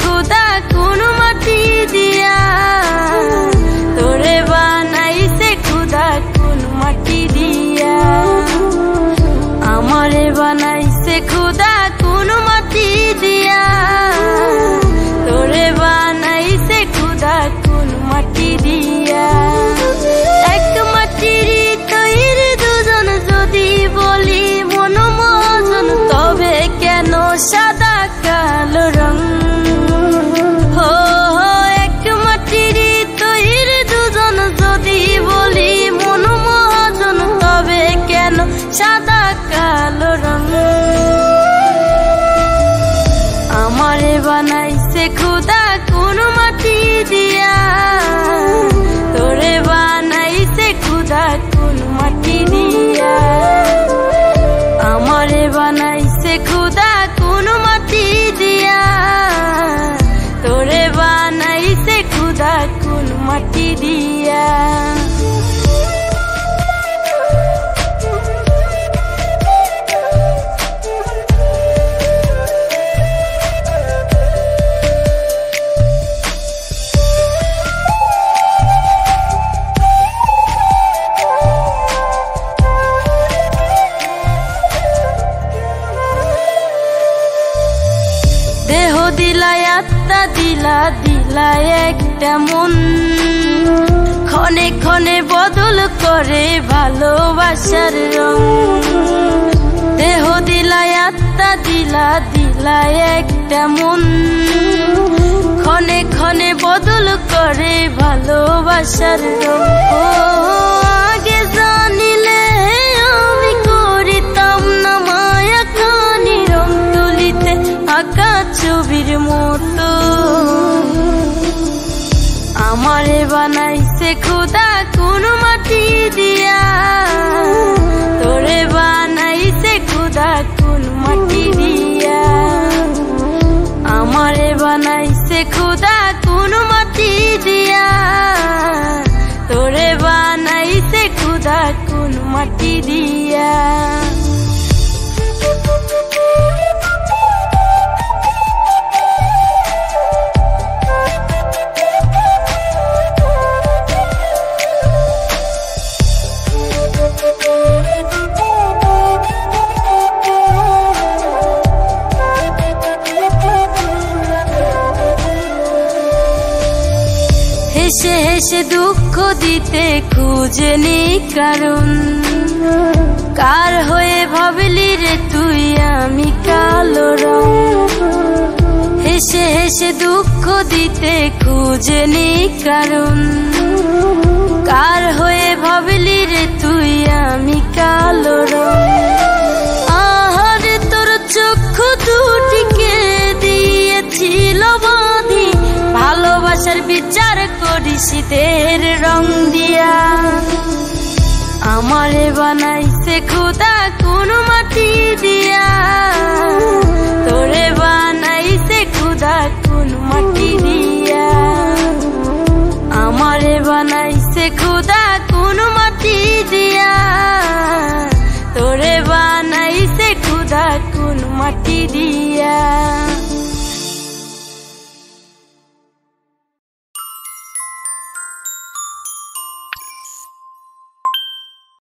खुदा कोन माटी दिया तोरे बनाइसे खुदा कोन माटी दिया आमारे बनाइसे खुदा कोन माटी दिया तोरे बनाइसे खुदा कोन माटी दिया एक माटिर तैरी दुजन जदि बोली मन मजन तबे केन सादा कालो रंग हो एक माटिर तैरी दुजन जदि बोली मन मजन तबे केन सादा कालो रंग आमारे बनाइसे खुदा कोन माटी दिया तोरे बनाइसे खुदा कोन माटी दिया आमारे बनाइसे खुदा कोन माटी दिया तोरे बनाइसे खुदा कोन माटी दिया देह दिलाय आत्मा दिला दिला एकटा मन क्षणे क्षणे बदल करे भालोबासार रंग देह दिलाय आत्मा दिला दिला एकटा मन क्षणे क्षणे बदल करे भालोबासार रंग आगे जानिले आमि करिताम ना माया कानी रंग तुलिते आका ছবির মতো আমারে বানাইছে খুদা কোন মাটি দিয়া তোরে বানাইছে খুদা কোন মাটি দিয়া আমারে বানাইছে খুদা কোন মাটি দিয়া তোরে বানাইছে খুদা কোন মাটি দিয়া হেসে হেসে দুঃখ দিতে খুঁজেনি কারণ কার হয়ে ভাবলি রে তুই আমি কালো রং হেসে হেসে দুঃখ দিতে খুঁজেনি কারণ কার হয়ে ভাবলি রে তুই আমি কালো রং আহার তোর চক্ষু দুটিকে দিয়েছিল বাঁধি ভালোবাসার বিচার করিস দের রং দিয়া আমারে বানাইছে খুদা কোন মাটি দিয়া তোরে বানাইছে খুদা কোন মাটি দিয়া আমারে বানাইছে খুদা কোন মাটি দিয়া তোরে বানাইছে খুদা কোন মাটি দিয়া।